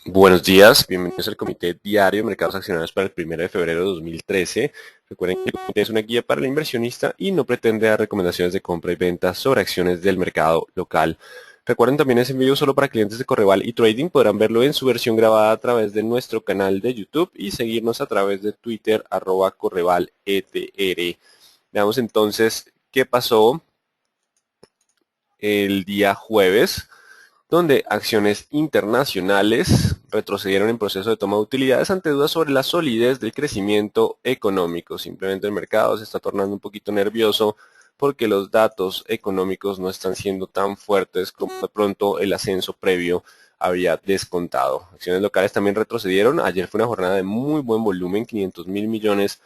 Buenos días, bienvenidos al Comité Diario de Mercados Accionarios para el 1 de febrero de 2013. Recuerden que el comité es una guía para el inversionista y no pretende dar recomendaciones de compra y venta sobre acciones del mercado local. Recuerden también es en vivo solo para clientes de Correval y Trading. Podrán verlo en su versión grabada a través de nuestro canal de YouTube y seguirnos a través de Twitter @CorrevalETR. Veamos entonces qué pasó el día jueves, donde acciones internacionales retrocedieron en proceso de toma de utilidades ante dudas sobre la solidez del crecimiento económico. Simplemente el mercado se está tornando un poquito nervioso porque los datos económicos no están siendo tan fuertes como de pronto el ascenso previo había descontado. Acciones locales también retrocedieron. Ayer fue una jornada de muy buen volumen, 500.000 millones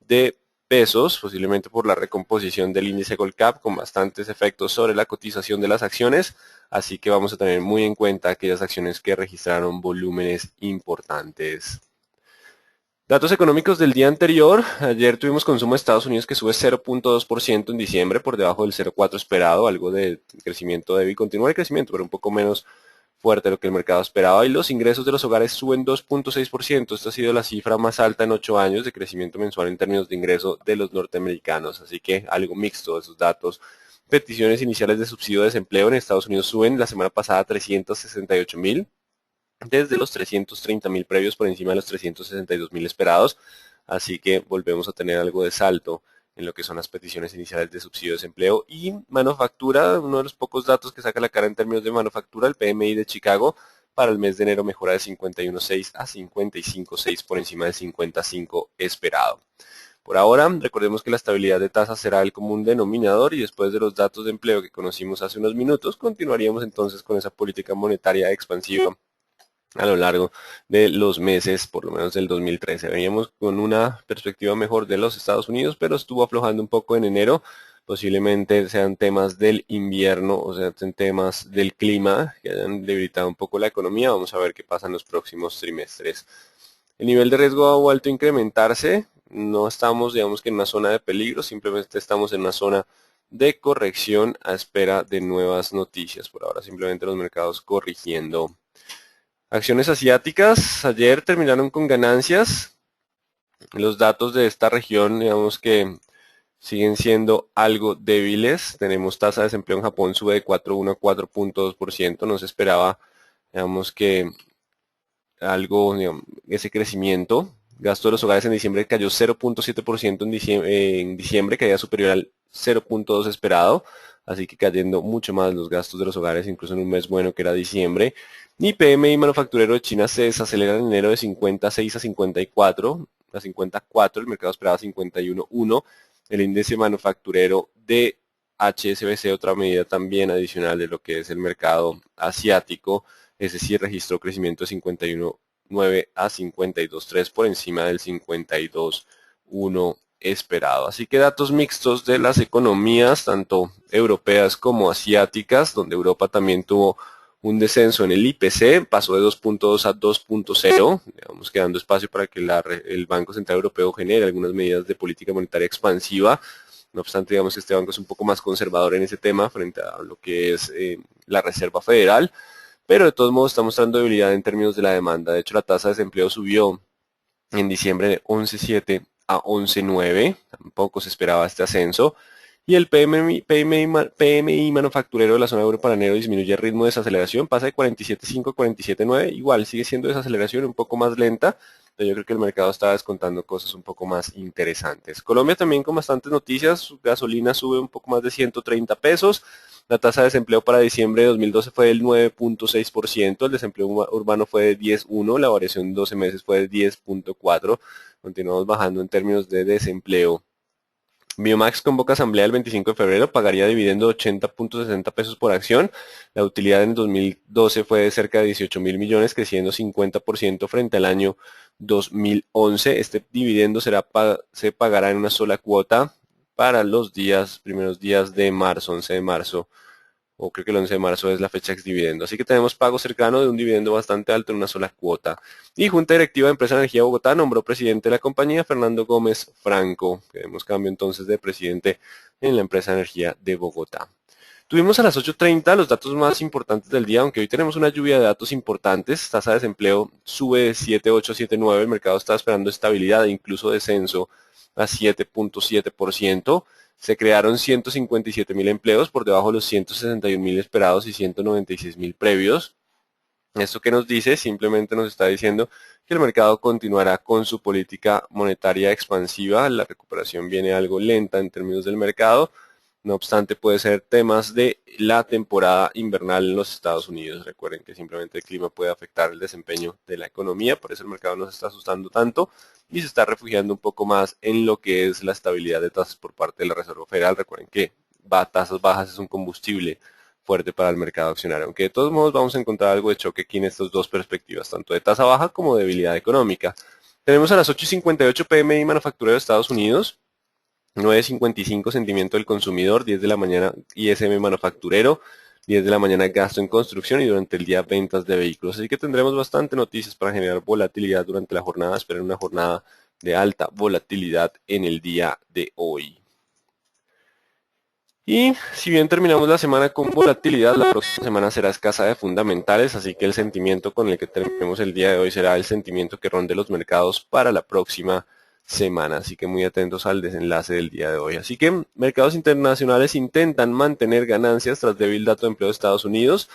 de pesos, posiblemente por la recomposición del índice Colcap con bastantes efectos sobre la cotización de las acciones, así que vamos a tener muy en cuenta aquellas acciones que registraron volúmenes importantes. Datos económicos del día anterior. Ayer tuvimos consumo de Estados Unidos que sube 0.2% en diciembre, por debajo del 0.4 esperado, algo de crecimiento débil. Continúa el crecimiento, pero un poco menos fuerte de lo que el mercado esperaba. Y los ingresos de los hogares suben 2.6%. Esta ha sido la cifra más alta en 8 años de crecimiento mensual en términos de ingreso de los norteamericanos. Así que algo mixto esos datos. Peticiones iniciales de subsidio de desempleo en Estados Unidos suben la semana pasada a 368.000, desde los 330.000 previos por encima de los 362.000 esperados, así que volvemos a tener algo de salto en lo que son las peticiones iniciales de subsidio de desempleo. Y manufactura, uno de los pocos datos que saca la cara en términos de manufactura, el PMI de Chicago para el mes de enero mejora de 51.6 a 55.6 por encima del 55 esperado. Por ahora, recordemos que la estabilidad de tasas será el común denominador y después de los datos de empleo que conocimos hace unos minutos, continuaríamos entonces con esa política monetaria expansiva a lo largo de los meses, por lo menos del 2013. Veníamos con una perspectiva mejor de los Estados Unidos, pero estuvo aflojando un poco en enero. Posiblemente sean temas del invierno, o sea, temas del clima que hayan debilitado un poco la economía. Vamos a ver qué pasa en los próximos trimestres. El nivel de riesgo ha vuelto a incrementarse. No estamos, digamos que en una zona de peligro, simplemente estamos en una zona de corrección a espera de nuevas noticias. Por ahora simplemente los mercados corrigiendo. Acciones asiáticas, ayer terminaron con ganancias. Los datos de esta región, digamos que siguen siendo algo débiles. Tenemos tasa de desempleo en Japón sube de 4.1 a 4.2%. No se esperaba, digamos que algo, digamos, ese crecimiento. Gasto de los hogares en diciembre cayó 0.7% en diciembre, caía superior al 0.2 esperado, así que cayendo mucho más los gastos de los hogares, incluso en un mes bueno que era diciembre. Y PMI manufacturero de China se desacelera en enero de 56 a 54, a 54, el mercado esperaba 51.1. El índice manufacturero de HSBC, otra medida también adicional de lo que es el mercado asiático, ese sí registró crecimiento de 51.9 a 52.3 por encima del 52.1 esperado. Así que datos mixtos de las economías, tanto europeas como asiáticas, donde Europa también tuvo un descenso en el IPC, pasó de 2.2 a 2.0, digamos que dando espacio para que el Banco Central Europeo genere algunas medidas de política monetaria expansiva. No obstante, digamos que este banco es un poco más conservador en ese tema frente a lo que es la Reserva Federal, pero de todos modos está mostrando debilidad en términos de la demanda. De hecho, la tasa de desempleo subió en diciembre de 11.7 a 11.9, tampoco se esperaba este ascenso. Y el PMI manufacturero de la zona euro para enero disminuye el ritmo de desaceleración, pasa de 47.5 a 47.9, igual sigue siendo desaceleración un poco más lenta, pero yo creo que el mercado está descontando cosas un poco más interesantes. Colombia también con bastantes noticias, gasolina sube un poco más de 130 pesos, la tasa de desempleo para diciembre de 2012 fue del 9.6%, el desempleo urbano fue de 10.1%, la variación en 12 meses fue de 10.4%, continuamos bajando en términos de desempleo. Biomax convoca asamblea el 25 de febrero, pagaría dividendo 80.60 pesos por acción. La utilidad en 2012 fue de cerca de 18.000 millones, creciendo 50% frente al año 2011. Este dividendo se pagará en una sola cuota para los primeros días de marzo, 11 de marzo, o creo que el 11 de marzo es la fecha ex dividendo. Así que tenemos pago cercano de un dividendo bastante alto en una sola cuota. Y Junta Directiva de Empresa Energía Bogotá nombró presidente de la compañía Fernando Gómez Franco. Queremos cambio entonces de presidente en la Empresa Energía de Bogotá. Tuvimos a las 8:30 los datos más importantes del día, aunque hoy tenemos una lluvia de datos importantes. Tasa de desempleo sube de 7,8 a 7,9. El mercado está esperando estabilidad e incluso descenso a 7,7%. Se crearon 157.000 empleos por debajo de los 161.000 esperados y 196.000 previos. ¿Esto qué nos dice? Simplemente nos está diciendo que el mercado continuará con su política monetaria expansiva. La recuperación viene algo lenta en términos del mercado. No obstante, puede ser temas de la temporada invernal en los Estados Unidos. Recuerden que simplemente el clima puede afectar el desempeño de la economía, por eso el mercado no se está asustando tanto y se está refugiando un poco más en lo que es la estabilidad de tasas por parte de la Reserva Federal. Recuerden que tasas bajas es un combustible fuerte para el mercado accionario, aunque de todos modos vamos a encontrar algo de choque aquí en estas dos perspectivas, tanto de tasa baja como de debilidad económica. Tenemos a las 8:58 PMI manufacturero de Estados Unidos, 9:55 sentimiento del consumidor, 10 de la mañana ISM manufacturero, 10 de la mañana gasto en construcción y durante el día ventas de vehículos. Así que tendremos bastante noticias para generar volatilidad durante la jornada. Esperen una jornada de alta volatilidad en el día de hoy. Y si bien terminamos la semana con volatilidad, la próxima semana será escasa de fundamentales, así que el sentimiento con el que terminemos el día de hoy será el sentimiento que ronde los mercados para la próxima semana. Así que muy atentos al desenlace del día de hoy. Así que mercados internacionales intentan mantener ganancias tras débil dato de empleo de Estados Unidos,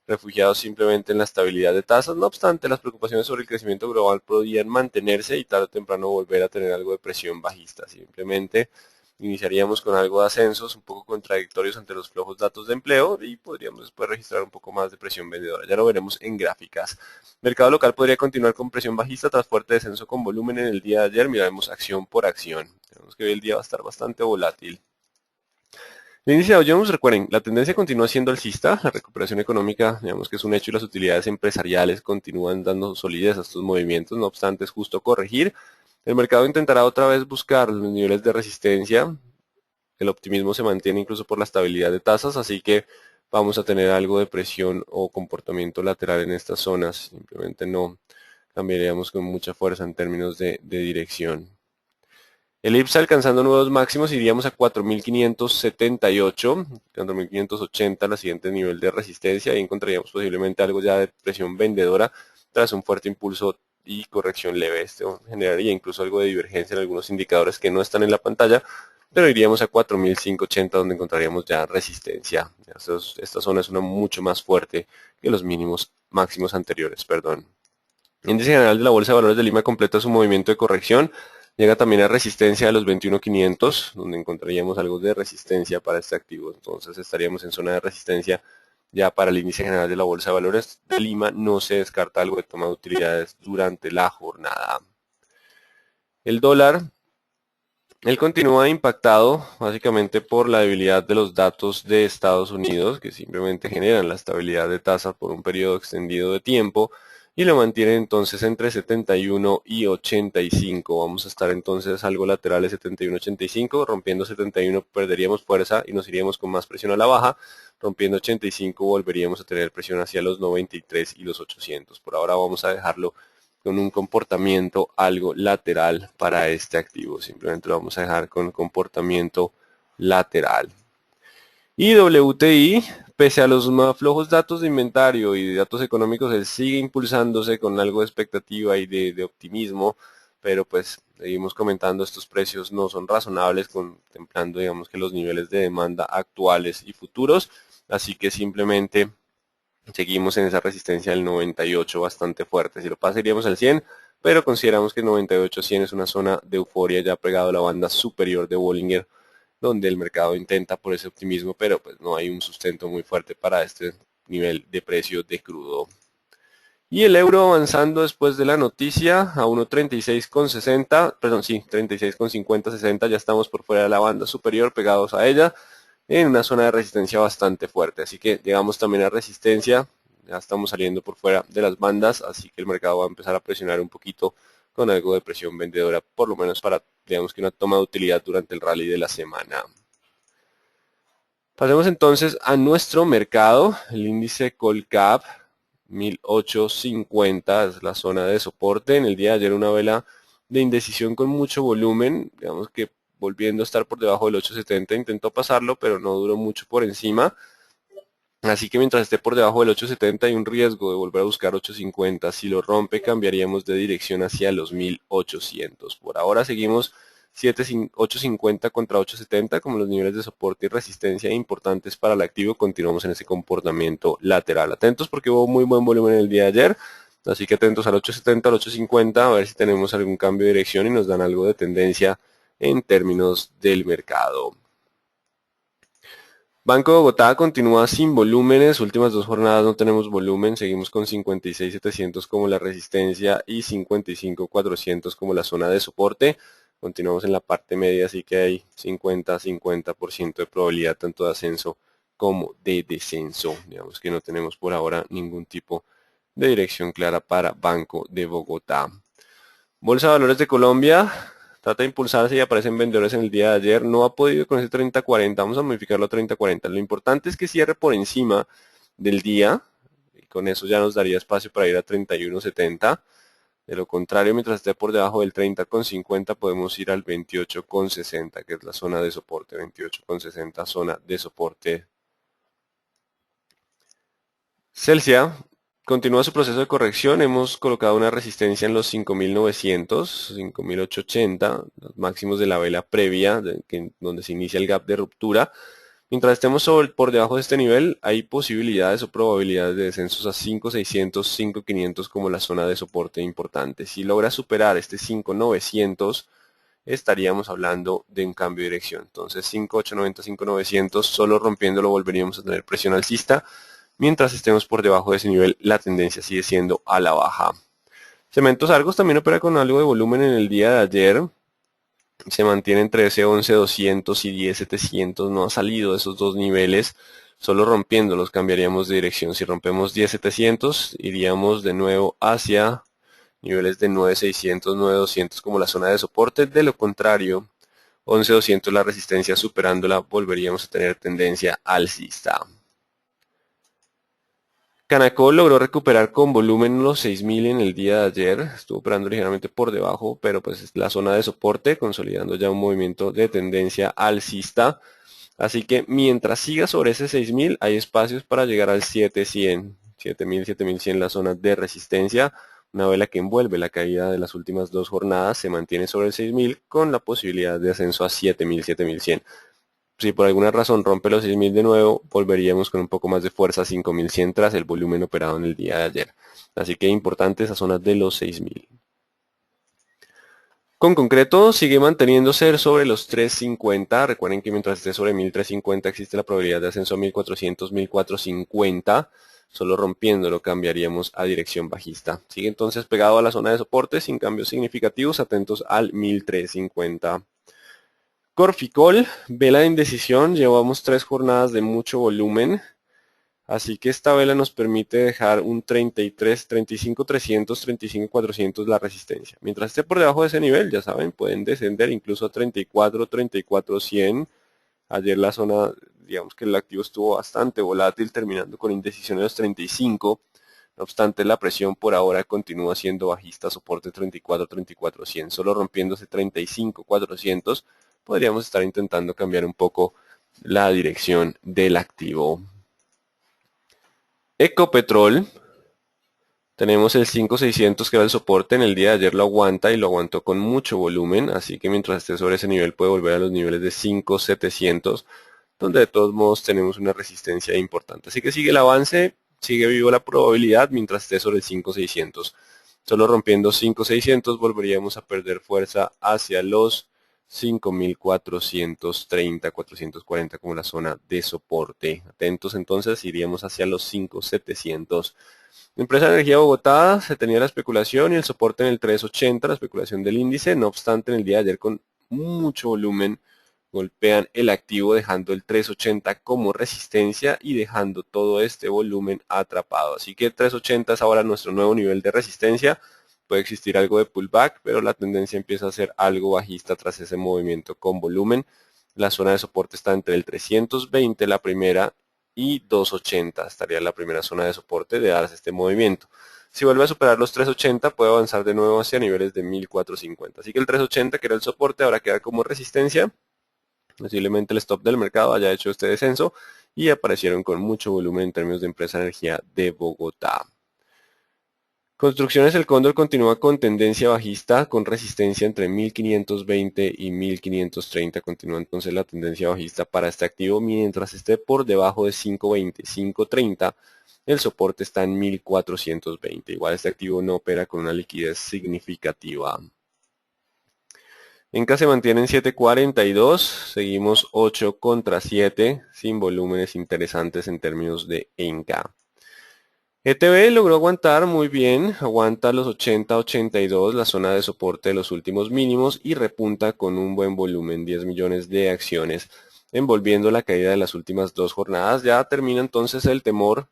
refugiados simplemente en la estabilidad de tasas. No obstante, las preocupaciones sobre el crecimiento global podrían mantenerse y tarde o temprano volver a tener algo de presión bajista. Simplemente iniciaríamos con algo de ascensos un poco contradictorios ante los flojos datos de empleo y podríamos después registrar un poco más de presión vendedora. Ya lo veremos en gráficas. Mercado local podría continuar con presión bajista tras fuerte descenso con volumen en el día de ayer. Miraremos acción por acción. Tenemos que hoy el día va a estar bastante volátil. El índice de Dow Jones, recuerden, la tendencia continúa siendo alcista, la recuperación económica, digamos que es un hecho y las utilidades empresariales continúan dando solidez a estos movimientos, no obstante es justo corregir. El mercado intentará otra vez buscar los niveles de resistencia, el optimismo se mantiene incluso por la estabilidad de tasas, así que vamos a tener algo de presión o comportamiento lateral en estas zonas, simplemente no cambiaríamos con mucha fuerza en términos de dirección. El IPSA alcanzando nuevos máximos iríamos a 4.578, 4.580 la siguiente nivel de resistencia y encontraríamos posiblemente algo ya de presión vendedora tras un fuerte impulso y corrección leve. Esto generaría incluso algo de divergencia en algunos indicadores que no están en la pantalla, pero iríamos a 4.580 donde encontraríamos ya resistencia. Esta zona es una mucho más fuerte que los mínimos máximos anteriores, perdón. Índice general de la Bolsa de Valores de Lima completa su movimiento de corrección. Llega también a resistencia de los 21.500, donde encontraríamos algo de resistencia para este activo. Entonces estaríamos en zona de resistencia ya para el índice general de la Bolsa de Valores de Lima. No se descarta algo de toma de utilidades durante la jornada. El dólar, él continúa impactado básicamente por la debilidad de los datos de Estados Unidos, que simplemente generan la estabilidad de tasa por un periodo extendido de tiempo y lo mantiene entonces entre 71 y 85. Vamos a estar entonces algo lateral de 71-85, rompiendo 71 perderíamos fuerza y nos iríamos con más presión a la baja, rompiendo 85 volveríamos a tener presión hacia los 93 y los 800. Por ahora vamos a dejarlo con un comportamiento algo lateral para este activo, simplemente lo vamos a dejar con comportamiento lateral. Y WTI, pese a los más flojos datos de inventario y de datos económicos, él sigue impulsándose con algo de expectativa y de optimismo, pero pues seguimos comentando, estos precios no son razonables contemplando digamos que los niveles de demanda actuales y futuros, así que simplemente seguimos en esa resistencia del 98 bastante fuerte. Si lo pasa iríamos al 100, pero consideramos que el 98-100 es una zona de euforia ya pegado a la banda superior de Bollinger, donde el mercado intenta por ese optimismo, pero pues no hay un sustento muy fuerte para este nivel de precio de crudo. Y el euro avanzando después de la noticia a 1.3660, perdón, sí, 36,50-60, ya estamos por fuera de la banda superior, pegados a ella, en una zona de resistencia bastante fuerte. Así que llegamos también a resistencia, ya estamos saliendo por fuera de las bandas, así que el mercado va a empezar a presionar un poquito con algo de presión vendedora, por lo menos para, digamos que una toma de utilidad durante el rally de la semana. Pasemos entonces a nuestro mercado, el índice Colcap 1850 es la zona de soporte. En el día de ayer una vela de indecisión con mucho volumen, digamos que volviendo a estar por debajo del 870, intentó pasarlo, pero no duró mucho por encima. Así que mientras esté por debajo del 870 hay un riesgo de volver a buscar 850. Si lo rompe, cambiaríamos de dirección hacia los 1800. Por ahora seguimos 850 contra 870 como los niveles de soporte y resistencia importantes para el activo. Continuamos en ese comportamiento lateral. Atentos porque hubo muy buen volumen el día de ayer. Así que atentos al 870, al 850, a ver si tenemos algún cambio de dirección y nos dan algo de tendencia en términos del mercado. Banco de Bogotá continúa sin volúmenes, últimas dos jornadas no tenemos volumen, seguimos con 56.700 como la resistencia y 55.400 como la zona de soporte. Continuamos en la parte media, así que hay 50-50% de probabilidad tanto de ascenso como de descenso. Digamos que no tenemos por ahora ningún tipo de dirección clara para Banco de Bogotá. Bolsa de Valores de Colombia trata de impulsarse y aparecen vendedores en el día de ayer. No ha podido con ese 30-40. Vamos a modificarlo a 30-40. Lo importante es que cierre por encima del día. Y con eso ya nos daría espacio para ir a 31.70. De lo contrario, mientras esté por debajo del 30.50 podemos ir al 28.60, que es la zona de soporte. 28.60, zona de soporte. Celsia continúa su proceso de corrección. Hemos colocado una resistencia en los 5.900, 5.880, los máximos de la vela previa, donde se inicia el gap de ruptura. Mientras estemos por debajo de este nivel, hay posibilidades o probabilidades de descensos a 5.600, 5.500 como la zona de soporte importante. Si logra superar este 5.900, estaríamos hablando de un cambio de dirección. Entonces 5.890, 5.900, solo rompiéndolo volveríamos a tener presión alcista. Mientras estemos por debajo de ese nivel, la tendencia sigue siendo a la baja. Cementos Argos también opera con algo de volumen en el día de ayer. Se mantiene entre ese 11.200 y 10.700. No ha salido de esos dos niveles. Solo rompiéndolos cambiaríamos de dirección. Si rompemos 10.700, iríamos de nuevo hacia niveles de 9.600, 9.200 como la zona de soporte. De lo contrario, 11.200 la resistencia, superándola volveríamos a tener tendencia alcista. Canacol logró recuperar con volumen los 6.000 en el día de ayer, estuvo operando ligeramente por debajo, pero pues es la zona de soporte, consolidando ya un movimiento de tendencia alcista. Así que mientras siga sobre ese 6.000, hay espacios para llegar al 7.100, 7.000, 7.100 la zona de resistencia. Una vela que envuelve la caída de las últimas dos jornadas se mantiene sobre el 6.000 con la posibilidad de ascenso a 7.000, 7.100. Si por alguna razón rompe los 6.000 de nuevo, volveríamos con un poco más de fuerza a 5.100 tras el volumen operado en el día de ayer. Así que importante esa zona de los 6.000. Con concreto sigue manteniéndose sobre los 350. Recuerden que mientras esté sobre 1.350 existe la probabilidad de ascenso a 1.400, 1.450. Solo rompiéndolo cambiaríamos a dirección bajista. Sigue entonces pegado a la zona de soporte sin cambios significativos. Atentos al 1.350. Corficol, vela de indecisión, llevamos 3 jornadas de mucho volumen, así que esta vela nos permite dejar un 33, 35, 300, 35, 400 la resistencia. Mientras esté por debajo de ese nivel, ya saben, pueden descender incluso a 34, 34, 100. Ayer la zona, digamos que el activo estuvo bastante volátil, terminando con indecisión de los 35. No obstante, la presión por ahora continúa siendo bajista, soporte 34, 34, 100. Solo rompiendo ese 35, 400, podríamos estar intentando cambiar un poco la dirección del activo. Ecopetrol, tenemos el 5600 que era el soporte, en el día de ayer lo aguanta y lo aguantó con mucho volumen, así que mientras esté sobre ese nivel puede volver a los niveles de 5700, donde de todos modos tenemos una resistencia importante. Así que sigue el avance, sigue vivo la probabilidad mientras esté sobre el 5600. Solo rompiendo 5600 volveríamos a perder fuerza hacia los 5.430, 440 como la zona de soporte. Atentos entonces, iríamos hacia los 5.700. Empresa de Energía Bogotá, se tenía la especulación y el soporte en el 380, la especulación del índice. No obstante, en el día de ayer con mucho volumen golpean el activo dejando el 380 como resistencia y dejando todo este volumen atrapado. Así que el 380 es ahora nuestro nuevo nivel de resistencia. Puede existir algo de pullback, pero la tendencia empieza a ser algo bajista tras ese movimiento con volumen. La zona de soporte está entre el 320, la primera, y 280. Estaría la primera zona de soporte de darse este movimiento. Si vuelve a superar los 380, puede avanzar de nuevo hacia niveles de 1450. Así que el 380, que era el soporte, ahora queda como resistencia. Posiblemente el stop del mercado haya hecho este descenso y aparecieron con mucho volumen en términos de empresa de energía de Bogotá. Construcciones El Cóndor continúa con tendencia bajista, con resistencia entre 1520 y 1530. Continúa entonces la tendencia bajista para este activo, mientras esté por debajo de 520, 530. El soporte está en 1420. Igual este activo no opera con una liquidez significativa. Enca se mantiene en 742, seguimos 8 contra 7, sin volúmenes interesantes en términos de Enca. ETB logró aguantar muy bien, aguanta los 80-82, la zona de soporte de los últimos mínimos y repunta con un buen volumen, 10 millones de acciones, envolviendo la caída de las últimas dos jornadas. Ya termina entonces el temor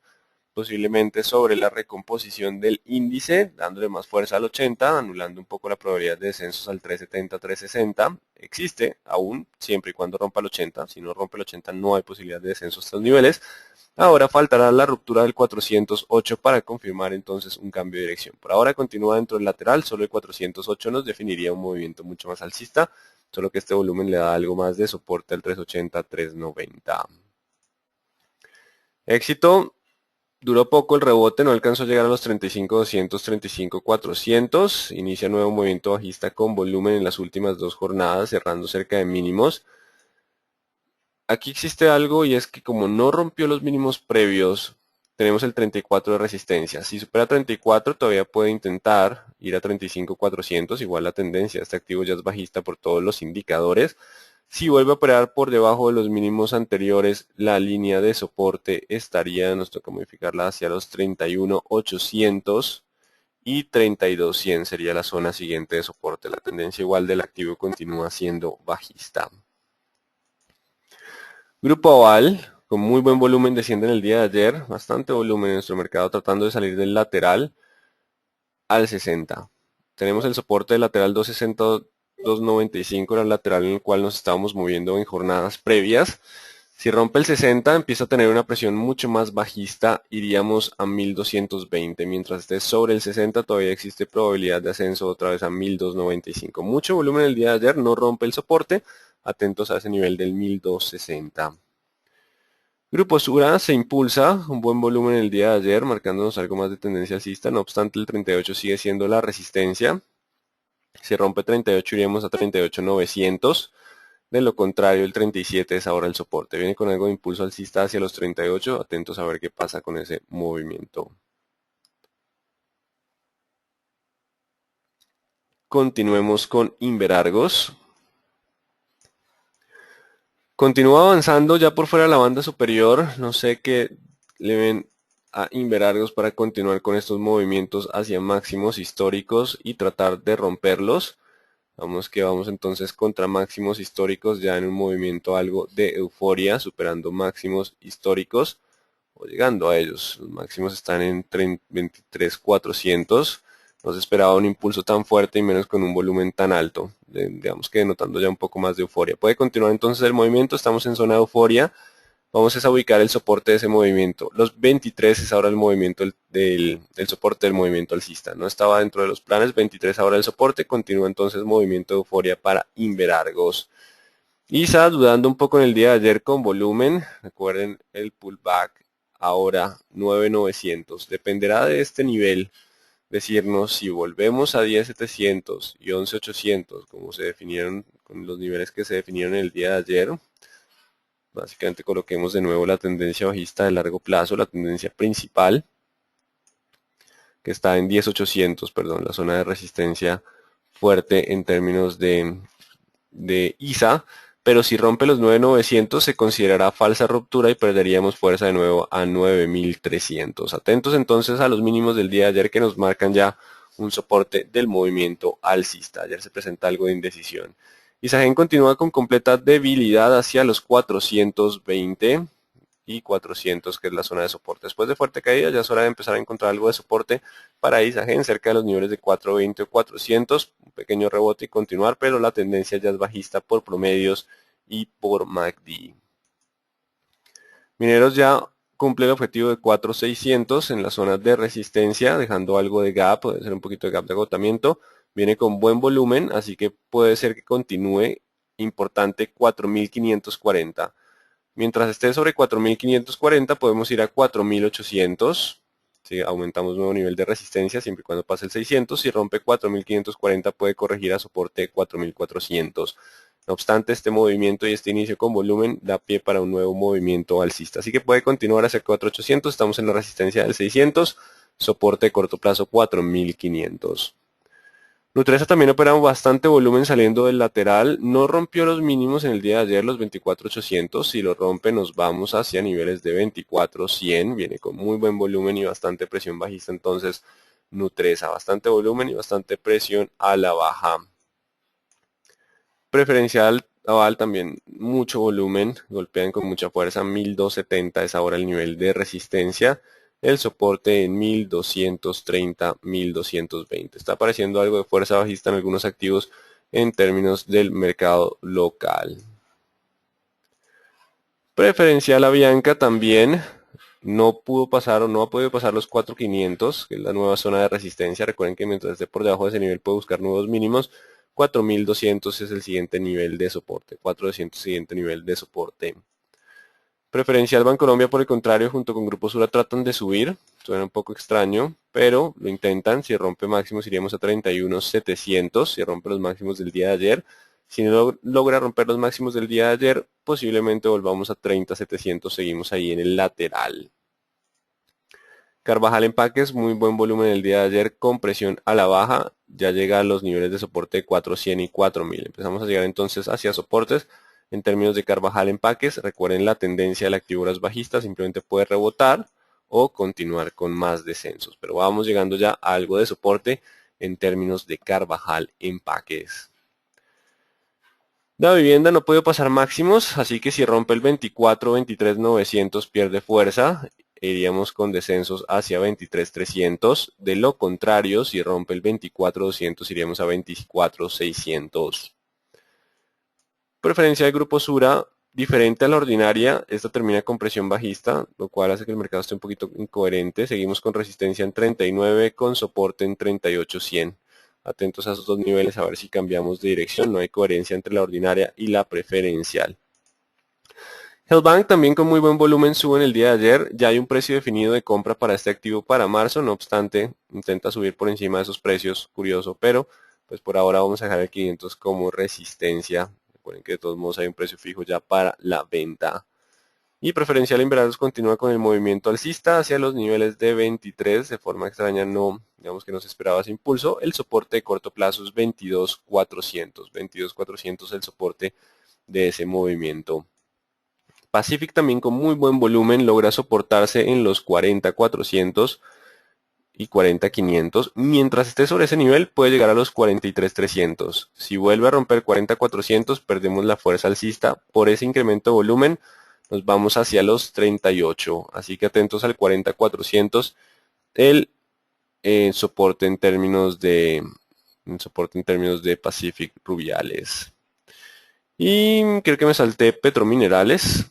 posiblemente sobre la recomposición del índice, dándole más fuerza al 80, anulando un poco la probabilidad de descensos al 370-360. Existe aún, siempre y cuando rompa el 80. Si no rompe el 80 no hay posibilidad de descenso a estos niveles. Ahora faltará la ruptura del 408 para confirmar entonces un cambio de dirección. Por ahora continúa dentro del lateral, solo el 408 nos definiría un movimiento mucho más alcista, solo que este volumen le da algo más de soporte al 380-390. Éxito. Duró poco el rebote, no alcanzó a llegar a los 35.200, 35.400. Inicia nuevo movimiento bajista con volumen en las últimas dos jornadas, cerrando cerca de mínimos. Aquí existe algo y es que como no rompió los mínimos previos, tenemos el 34 de resistencia. Si supera 34 todavía puede intentar ir a 35.400, igual la tendencia de este activo ya es bajista por todos los indicadores. Si vuelve a operar por debajo de los mínimos anteriores, la línea de soporte estaría, nos toca modificarla hacia los 31.800 y 32.100 sería la zona siguiente de soporte. La tendencia igual del activo continúa siendo bajista. Grupo Aval, con muy buen volumen, desciende en el día de ayer, bastante volumen en nuestro mercado, tratando de salir del lateral al 60. Tenemos el soporte del lateral 260, 295, era el lateral en el cual nos estábamos moviendo en jornadas previas. Si rompe el 60, empieza a tener una presión mucho más bajista, iríamos a 1220. Mientras esté sobre el 60, todavía existe probabilidad de ascenso otra vez a 1295. Mucho volumen el día de ayer, no rompe el soporte. Atentos a ese nivel del 1260. Grupo Sura se impulsa, un buen volumen el día de ayer, marcándonos algo más de tendencia alcista. No obstante, el 38 sigue siendo la resistencia. Si rompe 38 iríamos a 38.900. De lo contrario, el 37 es ahora el soporte. Viene con algo de impulso alcista hacia los 38. Atentos a ver qué pasa con ese movimiento. Continuemos con Inverargos. Continúa avanzando ya por fuera de la banda superior. No sé qué le ven a Inverargos para continuar con estos movimientos hacia máximos históricos y tratar de romperlos. Vamos que vamos entonces contra máximos históricos ya en un movimiento algo de euforia, superando máximos históricos o llegando a ellos. Los máximos están en 23.400. No se esperaba un impulso tan fuerte y menos con un volumen tan alto. Digamos que denotando ya un poco más de euforia. Puede continuar entonces el movimiento, estamos en zona de euforia. Vamos a ubicar el soporte de ese movimiento. Los 23 es ahora el movimiento del soporte del movimiento alcista. No estaba dentro de los planes, 23 ahora el soporte. Continúa entonces movimiento de euforia para Inverargos. ISA dudando un poco en el día de ayer con volumen. Recuerden el pullback ahora 9.900. Dependerá de este nivel decirnos si volvemos a 10.700 y 11.800 como se definieron con los niveles que se definieron el día de ayer. Básicamente coloquemos de nuevo la tendencia bajista de largo plazo, la tendencia principal, que está en 10.800, perdón, la zona de resistencia fuerte en términos de ISA, pero si rompe los 9.900 se considerará falsa ruptura y perderíamos fuerza de nuevo a 9.300. Atentos entonces a los mínimos del día de ayer que nos marcan ya un soporte del movimiento alcista. Ayer se presenta algo de indecisión. Isagen continúa con completa debilidad hacia los 420 y 400, que es la zona de soporte. Después de fuerte caída ya es hora de empezar a encontrar algo de soporte para Isagen cerca de los niveles de 420 o 400, un pequeño rebote y continuar, pero la tendencia ya es bajista por promedios y por MACD. Mineros ya cumple el objetivo de 4.600 en la zona de resistencia, dejando algo de gap, puede ser un poquito de gap de agotamiento. Viene con buen volumen, así que puede ser que continúe importante 4.540. Mientras esté sobre 4.540 podemos ir a 4.800. Si aumentamos nuevo nivel de resistencia siempre y cuando pase el 600. Si rompe 4.540 puede corregir a soporte 4.400. No obstante, este movimiento y este inicio con volumen da pie para un nuevo movimiento alcista. Así que puede continuar hacia 4.800. Estamos en la resistencia del 600. Soporte de corto plazo 4.500. Nutresa también opera bastante volumen saliendo del lateral. No rompió los mínimos en el día de ayer, los 24.800. Si lo rompe nos vamos hacia niveles de 24.100. Viene con muy buen volumen y bastante presión bajista. Entonces Nutresa, bastante volumen y bastante presión a la baja. Preferencial Aval también mucho volumen. Golpean con mucha fuerza. 1270 es ahora el nivel de resistencia. El soporte en 1230, 1220. Está apareciendo algo de fuerza bajista en algunos activos en términos del mercado local. Preferencial Avianca también no pudo pasar o no ha podido pasar los 4.500, que es la nueva zona de resistencia. Recuerden que mientras esté por debajo de ese nivel puede buscar nuevos mínimos. 4.200 es el siguiente nivel de soporte. 4.200 siguiente nivel de soporte. Preferencial Bancolombia, por el contrario, junto con Grupo Sura tratan de subir. Suena un poco extraño, pero lo intentan. Si rompe máximos iríamos a 31.700. Si rompe los máximos del día de ayer. Si no logra romper los máximos del día de ayer, posiblemente volvamos a 30.700. Seguimos ahí en el lateral. Carvajal Empaques, muy buen volumen el día de ayer con presión a la baja. Ya llega a los niveles de soporte de 400 y 4.000. Empezamos a llegar entonces hacia soportes. En términos de Carvajal Empaques, recuerden la tendencia del activo es bajista, simplemente puede rebotar o continuar con más descensos. Pero vamos llegando ya a algo de soporte en términos de Carvajal Empaques. La vivienda no puede pasar máximos, así que si rompe el 24, 23.900 pierde fuerza. Iríamos con descensos hacia 23.300. De lo contrario, si rompe el 24.200 iríamos a 24.600. Preferencia del grupo Sura, diferente a la ordinaria, esta termina con presión bajista, lo cual hace que el mercado esté un poquito incoherente. Seguimos con resistencia en 39, con soporte en 38.100. Atentos a esos dos niveles a ver si cambiamos de dirección, no hay coherencia entre la ordinaria y la preferencial. Hellbank también con muy buen volumen sube en el día de ayer, ya hay un precio definido de compra para este activo para marzo, no obstante intenta subir por encima de esos precios, curioso, pero pues por ahora vamos a dejar el 500 como resistencia. Recuerden que de todos modos hay un precio fijo ya para la venta. Y Preferencial Invernados continúa con el movimiento alcista hacia los niveles de 23, de forma extraña no, digamos que no se esperaba ese impulso. El soporte de corto plazo es 22.400, 22.400 el soporte de ese movimiento. Pacific también con muy buen volumen logra soportarse en los 40.400 y 40.500. Mientras esté sobre ese nivel puede llegar a los 43.300. Si vuelve a romper 40.400 perdemos la fuerza alcista. Por ese incremento de volumen nos vamos hacia los 38. Así que atentos al 40.400. El soporte en términos de Pacific Rubiales. Y creo que me salté Petrominerales.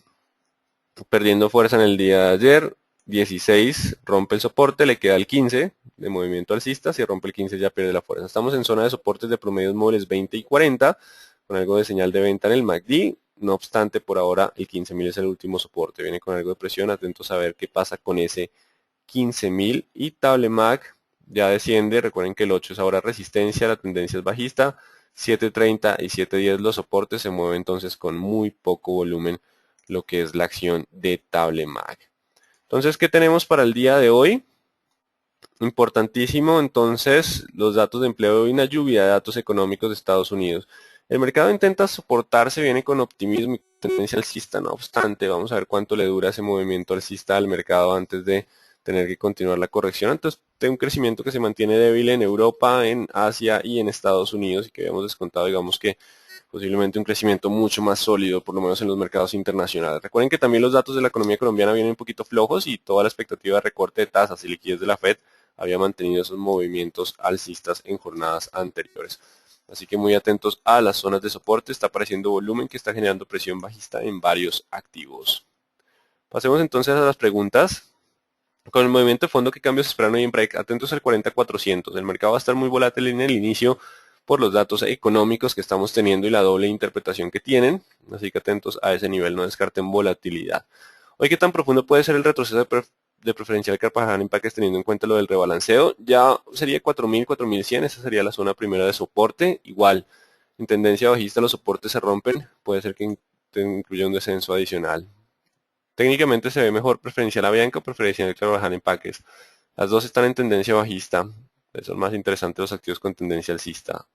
Perdiendo fuerza en el día de ayer. 16 rompe el soporte, le queda el 15 de movimiento alcista. Si rompe el 15 ya pierde la fuerza. Estamos en zona de soportes de promedios móviles 20 y 40 con algo de señal de venta en el MACD. No obstante, por ahora el 15.000 es el último soporte. Viene con algo de presión. Atentos a ver qué pasa con ese 15.000. Y Tablemac ya desciende. Recuerden que el 8 es ahora resistencia. La tendencia es bajista. 7.30 y 7.10 los soportes. Se mueve entonces con muy poco volumen lo que es la acción de Tablemac. Entonces, ¿qué tenemos para el día de hoy? Importantísimo, entonces, los datos de empleo y una lluvia de datos económicos de Estados Unidos. El mercado intenta soportarse, viene con optimismo y tendencia alcista, no obstante, vamos a ver cuánto le dura ese movimiento alcista al mercado antes de tener que continuar la corrección. Entonces, de un crecimiento que se mantiene débil en Europa, en Asia y en Estados Unidos y que habíamos descontado, digamos que posiblemente un crecimiento mucho más sólido, por lo menos en los mercados internacionales. Recuerden que también los datos de la economía colombiana vienen un poquito flojos y toda la expectativa de recorte de tasas y liquidez de la Fed había mantenido esos movimientos alcistas en jornadas anteriores. Así que muy atentos a las zonas de soporte, está apareciendo volumen que está generando presión bajista en varios activos. Pasemos entonces a las preguntas. Con el movimiento de fondo, ¿qué cambios esperan hoy en break? Atentos al 40.400. El mercado va a estar muy volátil en el inicio por los datos económicos que estamos teniendo y la doble interpretación que tienen. Así que atentos a ese nivel, no descarten volatilidad. Hoy, ¿qué tan profundo puede ser el retroceso de preferencial Carvajal Empaques teniendo en cuenta lo del rebalanceo? Ya sería 4.000, 4.100, esa sería la zona primera de soporte. Igual, en tendencia bajista los soportes se rompen, puede ser que incluya un descenso adicional. Técnicamente se ve mejor preferencial Avianca o preferencial Carvajal Empaques. Las dos están en tendencia bajista. Son más interesantes los activos con tendencia alcista.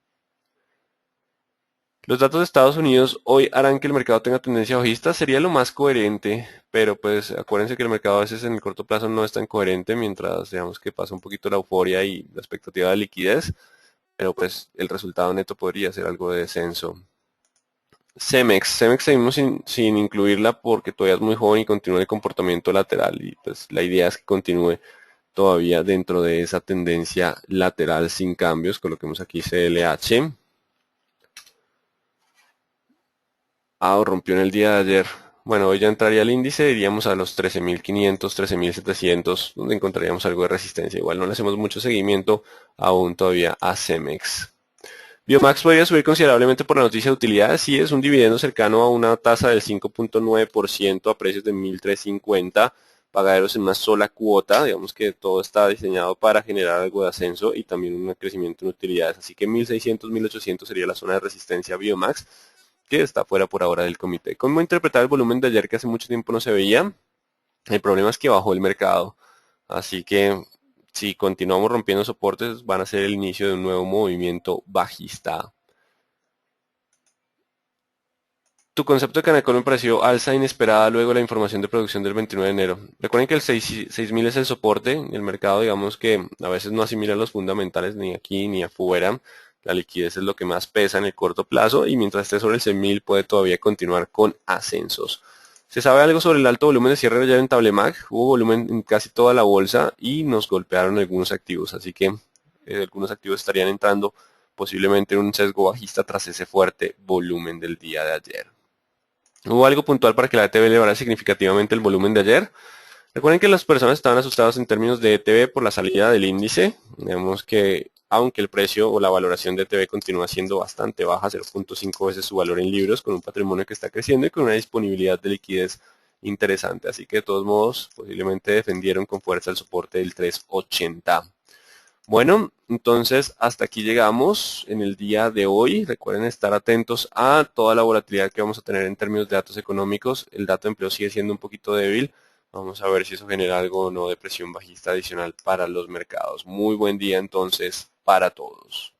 Los datos de Estados Unidos hoy harán que el mercado tenga tendencia bajista, sería lo más coherente, pero pues acuérdense que el mercado a veces en el corto plazo no es tan coherente mientras digamos que pasa un poquito la euforia y la expectativa de liquidez, pero pues el resultado neto podría ser algo de descenso. Cemex seguimos sin incluirla porque todavía es muy joven y continúa el comportamiento lateral y pues la idea es que continúe todavía dentro de esa tendencia lateral sin cambios. Coloquemos aquí CLH. Rompió en el día de ayer. Bueno, hoy ya entraría el índice, iríamos a los 13.500, 13.700, donde encontraríamos algo de resistencia. Igual no le hacemos mucho seguimiento aún todavía a Cemex. Biomax podría subir considerablemente por la noticia de utilidades. Sí, es un dividendo cercano a una tasa del 5.9% a precios de 1.350 pagaderos en una sola cuota. Digamos que todo está diseñado para generar algo de ascenso y también un crecimiento en utilidades. Así que 1.600, 1.800 sería la zona de resistencia Biomax, que está fuera por ahora del comité. ¿Cómo interpretar el volumen de ayer que hace mucho tiempo no se veía? El problema es que bajó el mercado. Así que si continuamos rompiendo soportes, van a ser el inicio de un nuevo movimiento bajista. Tu concepto de Canacol me pareció alza inesperada luego de la información de producción del 29 de enero. Recuerden que el 6.000 es el soporte. El mercado, digamos que a veces no asimila los fundamentales ni aquí ni afuera. La liquidez es lo que más pesa en el corto plazo y mientras esté sobre el 6.000 puede todavía continuar con ascensos. ¿Se sabe algo sobre el alto volumen de cierre ayer en Tablemag? Hubo volumen en casi toda la bolsa y nos golpearon algunos activos, así que algunos activos estarían entrando posiblemente en un sesgo bajista tras ese fuerte volumen del día de ayer. ¿Hubo algo puntual para que la ETB elevara significativamente el volumen de ayer? Recuerden que las personas estaban asustadas en términos de ETB por la salida del índice. Vemos que aunque el precio o la valoración de ETB continúa siendo bastante baja, 0.5 veces su valor en libros, con un patrimonio que está creciendo y con una disponibilidad de liquidez interesante. Así que de todos modos, posiblemente defendieron con fuerza el soporte del 3.80. Bueno, entonces hasta aquí llegamos en el día de hoy. Recuerden estar atentos a toda la volatilidad que vamos a tener en términos de datos económicos. El dato de empleo sigue siendo un poquito débil. Vamos a ver si eso genera algo o no de presión bajista adicional para los mercados. Muy buen día entonces para todos.